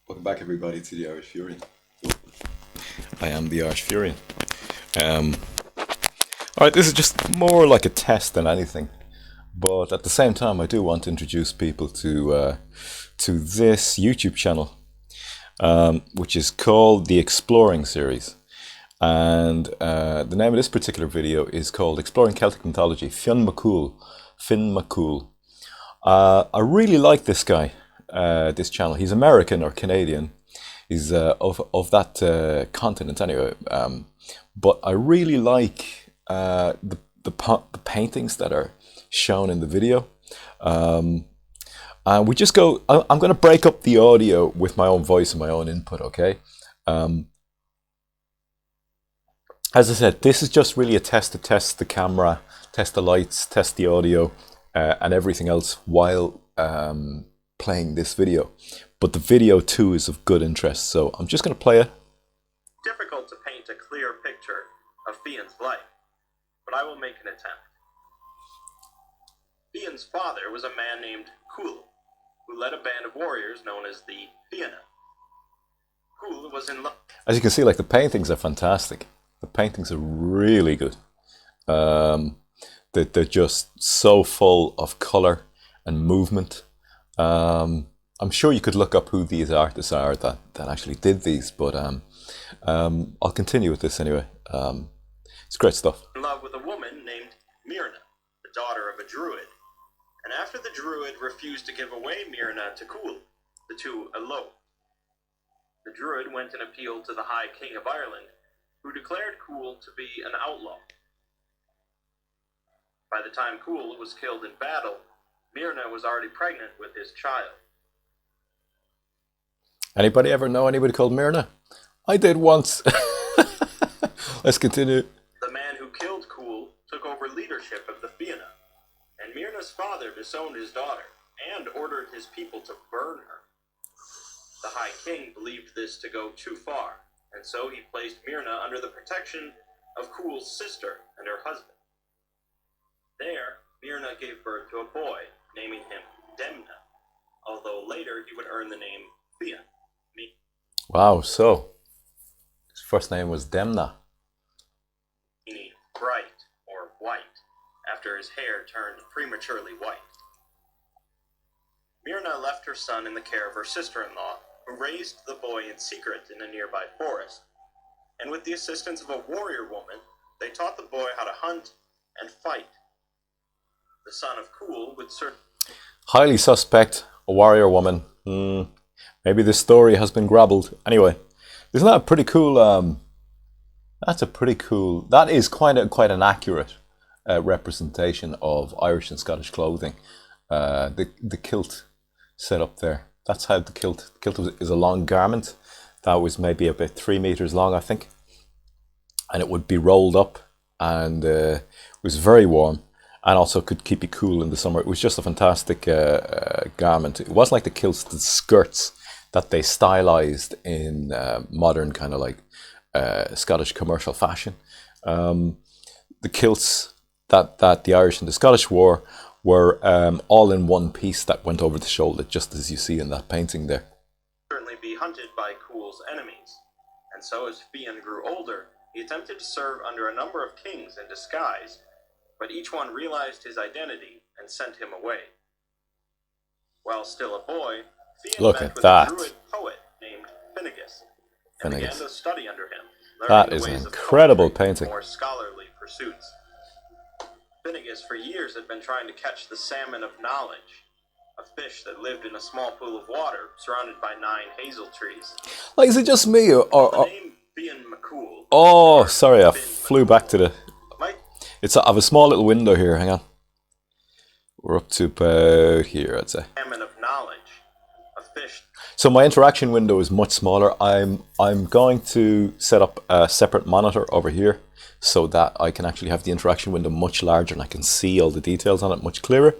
Welcome back, everybody, to the Irish Fury. I am the Irish Fury. Um, Alright, this is just more like a test than anything. But at the same time, I do want to introduce people to this YouTube channel, which is called the Exploring Series. And the name of this particular video is called Exploring Celtic Mythology, Fionn MacCool. Finn MacCool. I really like this guy, this channel. He's American or Canadian. He's of that continent anyway. But I really like the paintings that are shown in the video. And we just go, I'm going to break up the audio with my own voice and my own input, okay? As I said, this is just really a test to test the camera, test the lights, test the audio, and everything else while playing this video. But the video too is of good interest, so I'm just going to play it. Difficult to paint a clear picture of Fionn's life, but I will make an attempt. Fionn's father was a man named Cumhaill, who led a band of warriors known as the Fionn. Cumhaill was in love. As you can see, like, the paintings are fantastic. The paintings are really good. They're just so full of color and movement. I'm sure you could look up who these artists are that actually did these, but I'll continue with this anyway. It's great stuff. In love with a woman named Myrna, the daughter of a druid. And after the druid refused to give away Myrna to Cumhaill, the two eloped. The druid went and appealed to the High King of Ireland, who declared Cumhaill to be an outlaw. By the time Cumhaill was killed in battle, Myrna was already pregnant with his child. Anybody ever know anybody called Myrna? I did once. Let's continue. The man who killed Cumhaill took over leadership of the Fionn, and Myrna's father disowned his daughter and ordered his people to burn her. The High King believed this to go too far, and so he placed Myrna under the protection of Cumhall's sister and her husband. There, Myrna gave birth to a boy, naming him Demna, although later he would earn the name Fionn. Wow, so his first name was Demna. Meaning bright or white, after his hair turned prematurely white. Myrna left her son in the care of her sister-in-law, who raised the boy in secret in a nearby forest. And with the assistance of a warrior woman, they taught the boy how to hunt and fight. The son of Cumhaill would certainly... Highly suspect, a warrior woman. Maybe this story has been grabbled. Anyway, isn't that a pretty cool... that's a pretty cool... That is quite an accurate representation of Irish and Scottish clothing. The kilt set up there. That's how the kilt is a long garment that was maybe about 3 meters long, I think. And it would be rolled up, and it was very warm, and also could keep you cool in the summer. It was just a fantastic garment. It wasn't like the kilts, the skirts that they stylized in modern kind of like Scottish commercial fashion. The kilts that the Irish and the Scottish wore were all in one piece that went over the shoulder, just as you see in that painting there. Certainly be hunted by Cumhall's enemies. And so as Fionn grew older, he attempted to serve under a number of kings in disguise, but each one realized his identity and sent him away. While still a boy, Fionn met with a druid poet named Finnegas and began to study under him. That is an incredible painting. More scholarly pursuits. Finnegas for years had been trying to catch the salmon of knowledge, a fish that lived in a small pool of water surrounded by 9 hazel trees. Like, is it just me or the name Fionn MacCool? Oh, sorry, I flew back to the... I have a small little window here, hang on. We're up to about here, I'd say. Salmon of knowledge, a fish. So my interaction window is much smaller. I'm going to set up a separate monitor over here so that I can actually have the interaction window much larger and I can see all the details on it much clearer.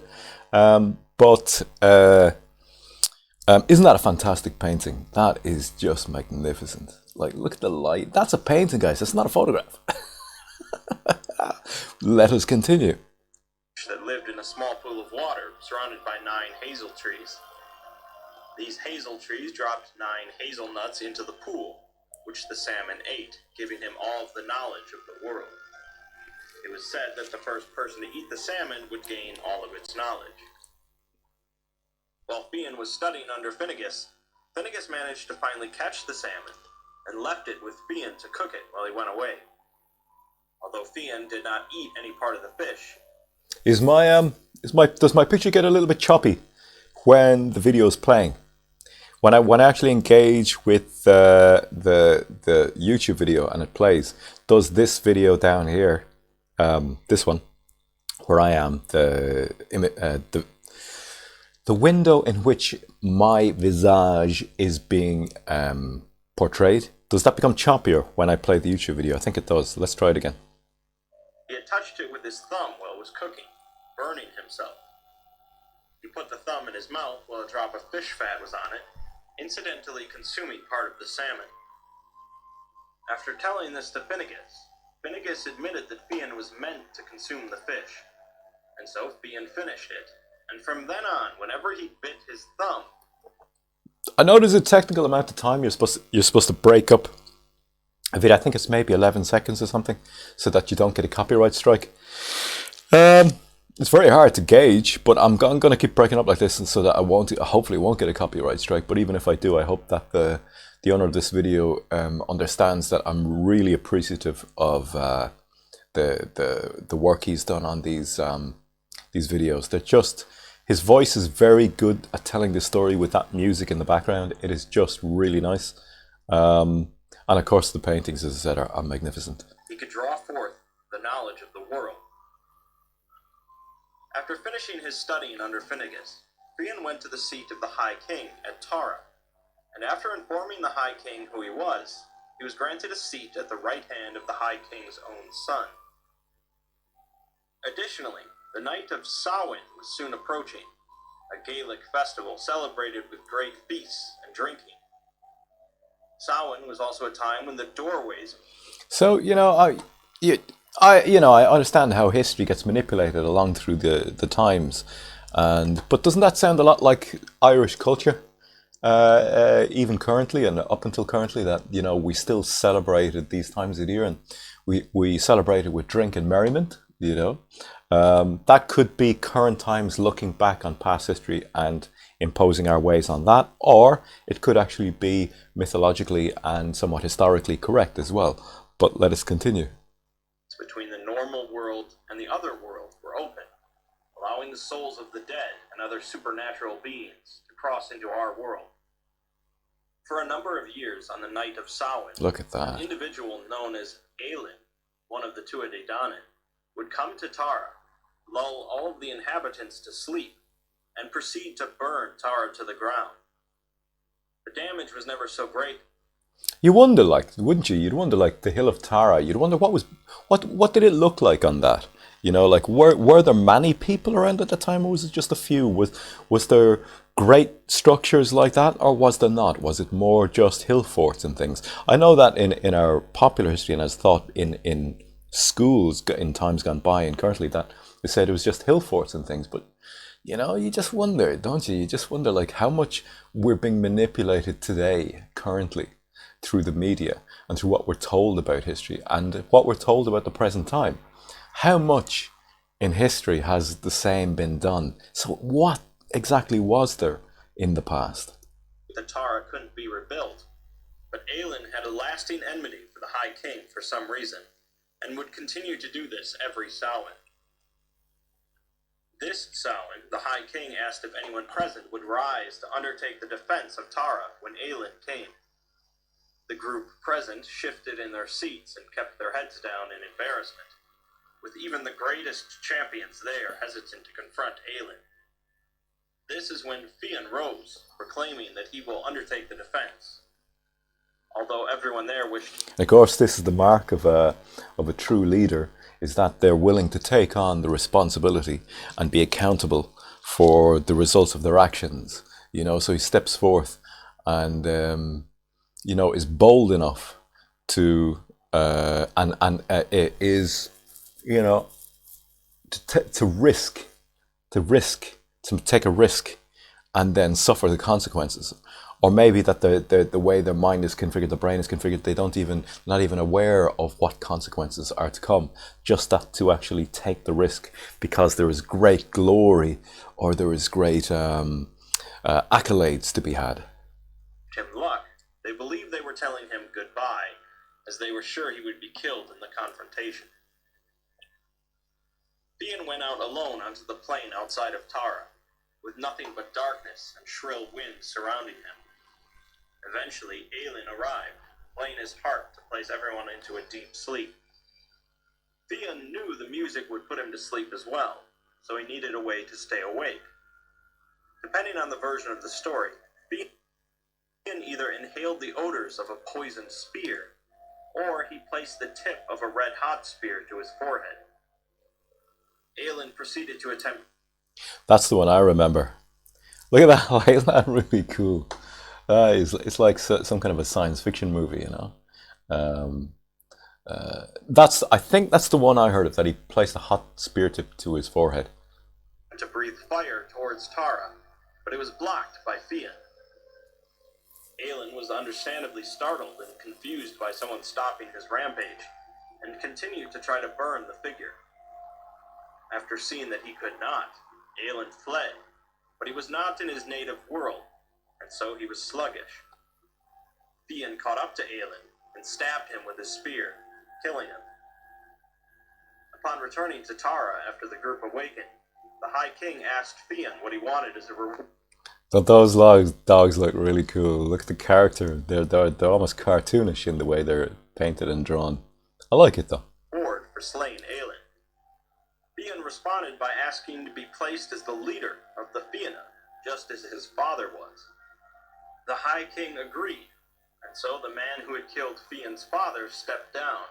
But isn't that a fantastic painting? That is just magnificent. Like, look at the light. That's a painting, guys. That's not a photograph. Let us continue. That lived in a small pool of water surrounded by 9 hazel trees. These hazel trees dropped 9 hazelnuts into the pool, which the salmon ate, giving him all of the knowledge of the world. It was said that the first person to eat the salmon would gain all of its knowledge. While Fionn was studying under Finnegas, Finnegas managed to finally catch the salmon and left it with Fionn to cook it while he went away. Although Fionn did not eat any part of the fish. Does my picture get a little bit choppy when the video is playing? When I actually engage with the YouTube video and it plays, does this video down here, this one, where I am, the window in which my visage is being portrayed, does that become choppier when I play the YouTube video? I think it does. Let's try it again. He had touched it with his thumb while it was cooking, burning himself. He put the thumb in his mouth while a drop of fish fat was on it, incidentally consuming part of the salmon. After telling this to Finnegas, Finnegas admitted that Fionn was meant to consume the fish, and so Fionn finished it. And from then on, whenever he bit his thumb... I know there's a technical amount of time you're supposed to break up a video. I think it's maybe 11 seconds or something, so that you don't get a copyright strike. It's very hard to gauge, but I'm going to keep breaking up like this, and so that I hopefully won't get a copyright strike. But even if I do, I hope that the owner of this video understands that I'm really appreciative of the work he's done on these videos. They're just, his voice is very good at telling the story with that music in the background. It is just really nice. And of course the paintings, as I said, are magnificent. He could draw forth the knowledge of the world. After finishing his studying under Finnegas, Fionn went to the seat of the High King at Tara, and after informing the High King who he was granted a seat at the right hand of the High King's own son. Additionally, the night of Samhain was soon approaching, a Gaelic festival celebrated with great feasts and drinking. Samhain was also a time when the doorways... So, I understand how history gets manipulated along through the times, but doesn't that sound a lot like Irish culture? Even currently and up until currently, that we still celebrated these times of the year, and we celebrated with drink and merriment. That could be current times looking back on past history and imposing our ways on that, or it could actually be mythologically and somewhat historically correct as well. But let us continue. Between the normal world and the other world were open, allowing the souls of the dead and other supernatural beings to cross into our world. For a number of years on the night of Samhain, look at that, an individual known as Aelin, one of the Tuatha Dé Danann, would come to Tara, lull all of the inhabitants to sleep, and proceed to burn Tara to the ground. The damage was never so great. You wonder, wouldn't you? You'd wonder, the hill of Tara. You'd wonder what did it look like on that? Were there many people around at the time, or was it just a few? Was there great structures like that, or was there not? Was it more just hill forts and things? I know that in our popular history, and as thought in schools in times gone by and currently, that they said it was just hill forts and things, but you just wonder, don't you? You just wonder how much we're being manipulated today, currently, through the media and through what we're told about history and what we're told about the present time. How much in history has the same been done? So what exactly was there in the past? The Tara couldn't be rebuilt, but Aelin had a lasting enmity for the High King for some reason, and would continue to do this every Samhain. This Samhain, the High King asked if anyone present would rise to undertake the defense of Tara when Aelin came. The group present shifted in their seats and kept their heads down in embarrassment, with even the greatest champions there hesitant to confront Aelin. This is when Fionn rose, proclaiming that he will undertake the defense. Although everyone there wished... Of course, this is the mark of a true leader, is that they're willing to take on the responsibility and be accountable for the results of their actions. So he steps forth and... is bold enough to is to take a risk and then suffer the consequences. Or maybe that the way their mind is configured, the brain is configured, they not even aware of what consequences are to come. Just that to actually take the risk because there is great glory or there is great accolades to be had. Him luck, they believed they were telling him goodbye, as they were sure he would be killed in the confrontation. Fionn went out alone onto the plain outside of Tara, with nothing but darkness and shrill wind surrounding him. Eventually, Aelin arrived, playing his harp to place everyone into a deep sleep. Fionn knew the music would put him to sleep as well, so he needed a way to stay awake. Depending on the version of the story, Fionn either inhaled the odors of a poisoned spear, or he placed the tip of a red-hot spear to his forehead. Aelin proceeded to attempt... That's the one I remember. Look at that, isn't that really cool? It's like some kind of a science fiction movie, you know. I think that's the one I heard of, that he placed a hot spear tip to his forehead. ...to breathe fire towards Tara, but it was blocked by Fionn. Aelin was understandably startled and confused by someone stopping his rampage, and continued to try to burn the figure. After seeing that he could not, Aelin fled, but he was not in his native world, and so he was sluggish. Fionn caught up to Aelin and stabbed him with his spear, killing him. Upon returning to Tara after the group awakened, the High King asked Fionn what he wanted as a reward. But those dogs look really cool. Look at the character. They're almost cartoonish in the way they're painted and drawn. I like it though. For slaying Aelin. Fionn responded by asking to be placed as the leader of the Fianna, just as his father was. The High King agreed, and so the man who had killed Fionn's father stepped down,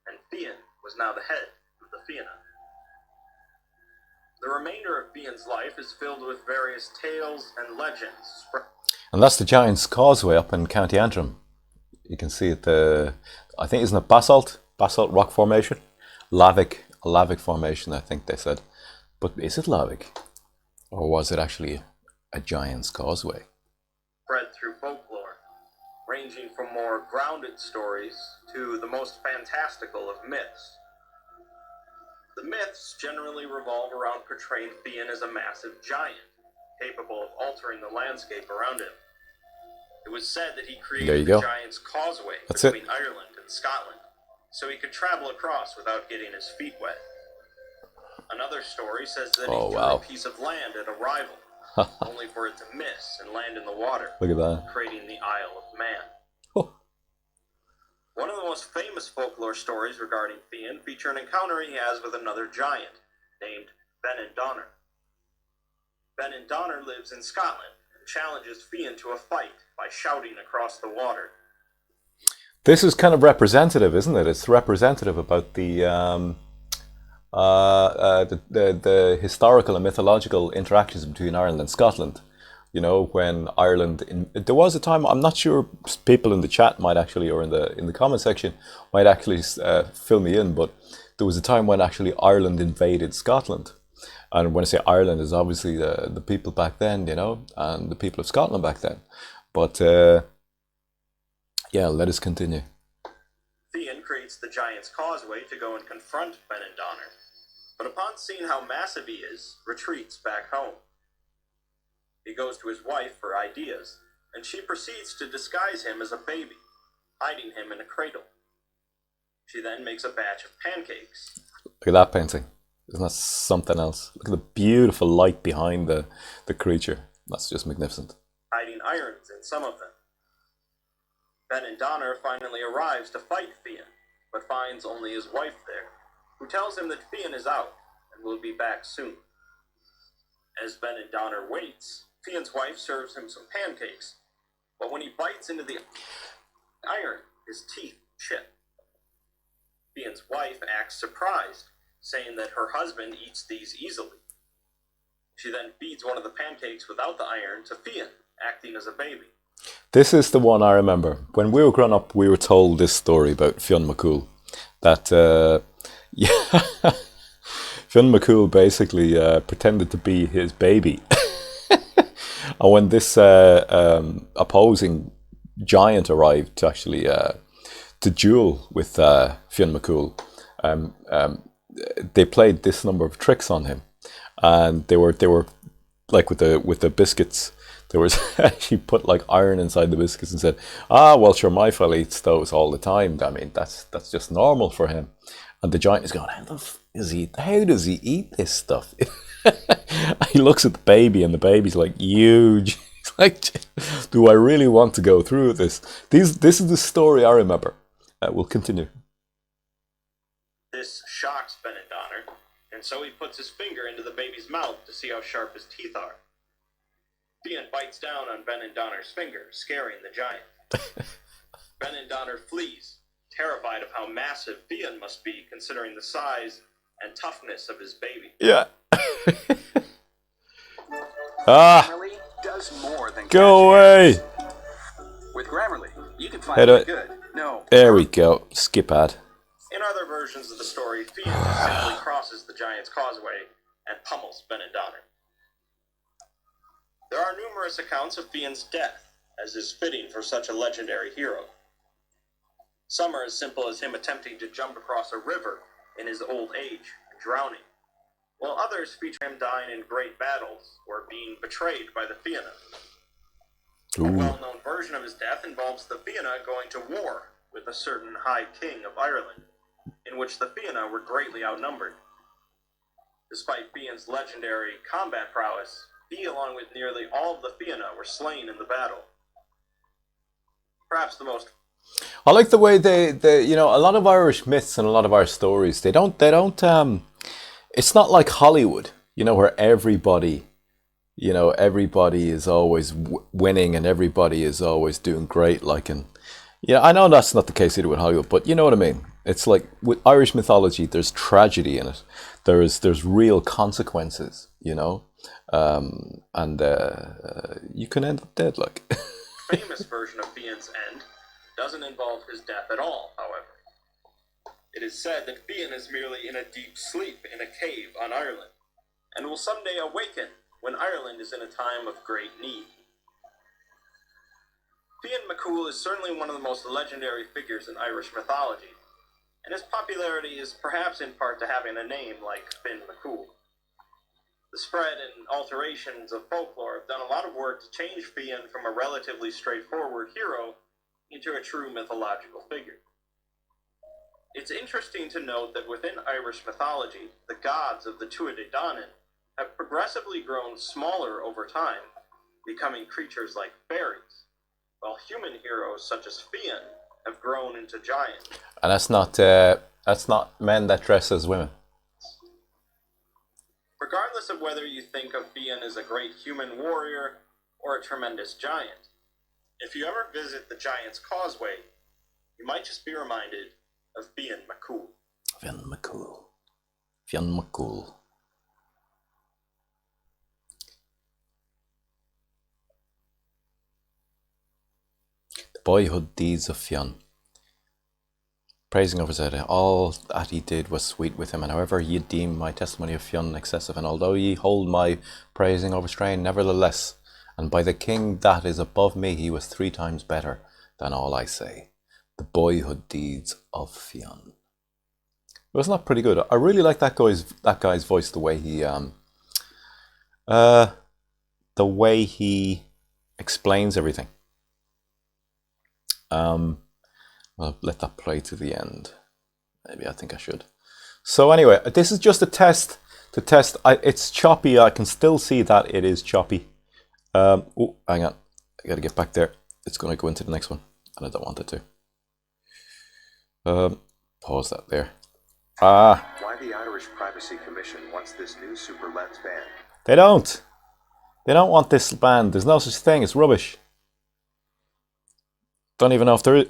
and Fionn was now the head of the Fianna. The remainder of Fionn's life is filled with various tales and legends. And that's the Giant's Causeway up in County Antrim. You can see it, I think, isn't it basalt rock formation? Lavic formation, I think they said. But is it lavic? Or was it actually a Giant's Causeway? Spread through folklore, ranging from more grounded stories to the most fantastical of myths. The myths generally revolve around portraying Fionn as a massive giant, capable of altering the landscape around him. It was said that he created the Giant's Causeway between Ireland and Scotland, so he could travel across without getting his feet wet. Another story says that he threw a piece of land at a rival, only for it to miss and land in the water, Look at that. creating the Isle of Man. Oh. One of the most famous folklore stories regarding Fionn feature an encounter he has with another giant, named Benandonner. Benandonner lives in Scotland and challenges Fionn to a fight by shouting across the water. This is kind of representative, isn't it? It's representative about the historical and mythological interactions between Ireland and Scotland. You know, when Ireland, there was a time, I'm not sure, people in the chat might actually, or in the comment section, might actually fill me in, but there was a time when actually Ireland invaded Scotland. And when I say Ireland, is obviously the people back then, you know, and the people of Scotland back then. But yeah, let us continue. Fionn creates the Giant's Causeway to go and confront Benandonner, but upon seeing how massive he is, retreats back home. He goes to his wife for ideas, and she proceeds to disguise him as a baby, hiding him in a cradle. She then makes a batch of pancakes. Look at that painting. Isn't that something else? Look at the beautiful light behind the creature. That's just magnificent. Hiding irons in some of them. Benandonner finally arrives to fight Fionn, but finds only his wife there, who tells him that Fionn is out and will be back soon. As Benandonner waits, Fionn's wife serves him some pancakes, but when he bites into the iron, his teeth chip. Fionn's wife acts surprised, saying that her husband eats these easily. She then feeds one of the pancakes without the iron to Fionn, acting as a baby. This is the one I remember. When we were growing up, we were told this story about Fionn MacCool. That, Fionn MacCool basically pretended to be his baby. And when this opposing giant arrived to actually to duel with Fionn MacCool, they played this number of tricks on him, and they were like with the biscuits. There was he put like iron inside the biscuits and said, "Ah, well, sure, my fella eats those all the time. I mean, that's just normal for him." And the giant is going, "How does he eat this stuff?" He looks at the baby, and the baby's like huge. He's like, "Do I really want to go through this?" This is the story I remember. We'll continue. This shocks Benandonner, and so he puts his finger into the baby's mouth to see how sharp his teeth are. Fionn bites down on Benandonner's finger, scaring the giant. Benandonner flees, terrified of how massive Fionn must be, considering the size and toughness of his baby. Yeah. Grammarly does more than Go away. With Grammarly, you can find Head it it. good. No. There we go. Skip ad. In other versions of the story, Fionn simply crosses the giant's causeway and pummels Benandonner. There are numerous accounts of Fionn's death, as is fitting for such a legendary hero. Some are as simple as him attempting to jump across a river in his old age and drowning, while others feature him dying in great battles or being betrayed by the Fianna. A well-known version of his death involves the Fianna going to war with a certain High King of Ireland, in which the Fianna were greatly outnumbered. Despite Fionn's legendary combat prowess, he, along with nearly all of the Fianna, were slain in the battle. Perhaps the most... I like the way they a lot of Irish myths and a lot of our stories, they don't it's not like Hollywood, where everybody is always winning and everybody is always doing great, I know that's not the case either with Hollywood, but you know what I mean. It's like with Irish mythology, there's tragedy in it. There's real consequences, and you can end up dead, like. famous version of Fionn's end doesn't involve his death at all, however. It is said that Fionn is merely in a deep sleep in a cave on Ireland, and will someday awaken when Ireland is in a time of great need. Fionn MacCool is certainly one of the most legendary figures in Irish mythology, and his popularity is perhaps in part to having a name like Fionn MacCool. The spread and alterations of folklore have done a lot of work to change Fionn from a relatively straightforward hero into a true mythological figure. It's interesting to note that within Irish mythology, the gods of the Tuatha De Danann have progressively grown smaller over time, becoming creatures like fairies, while human heroes such as Fionn have grown into giants. And that's not men that dress as women. Regardless of whether you think of Fionn as a great human warrior or a tremendous giant, if you ever visit the Giant's Causeway, you might just be reminded of Fionn MacCool. Fionn MacCool. Fionn MacCool. The boyhood deeds of Fionn. Praising over said, all that he did was sweet with him, and however ye deem my testimony of Fionn excessive, and although ye hold my praising overstrained, nevertheless, and by the king that is above me, he was 3 times better than all I say. The boyhood deeds of Fionn. Wasn't that pretty good? I really like that guy's voice, the way he explains everything. I'll let that play to the end. Maybe I think I should. So anyway, this is just a test to test. It's choppy. I can still see that it is choppy. Oh, hang on. I got to get back there. It's going to go into the next one, and I don't want it to. Pause that there. Why the Irish Privacy Commission wants this new super lens banned? They don't. They don't want this banned. There's no such thing. It's rubbish. Don't even know if there is.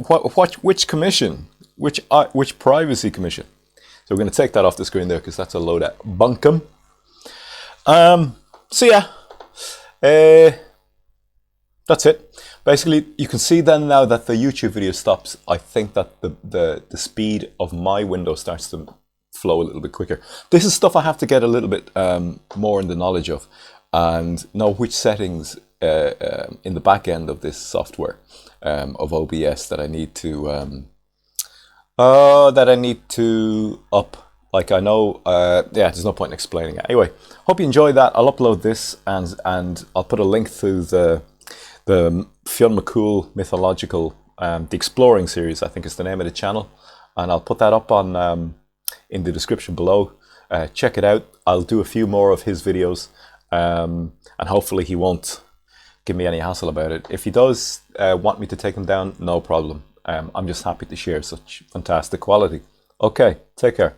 Which commission? Which privacy commission? So we're going to take that off the screen there because that's a load of bunkum. So yeah, that's it. Basically, you can see then now that the YouTube video stops. I think that the speed of my window starts to flow a little bit quicker. This is stuff I have to get a little bit more in the knowledge of and know which settings in the back end of this software of OBS that I need to up. Like I know, yeah, there's no point in explaining it. Anyway, hope you enjoyed that. I'll upload this and I'll put a link to the Fionn MacCool mythological, the Exploring series, I think is the name of the channel, and I'll put that up on in the description below. Check it out. I'll do a few more of his videos, and hopefully he won't give me any hassle about it. If he does want me to take him down, no problem. I'm just happy to share such fantastic quality. Okay, take care.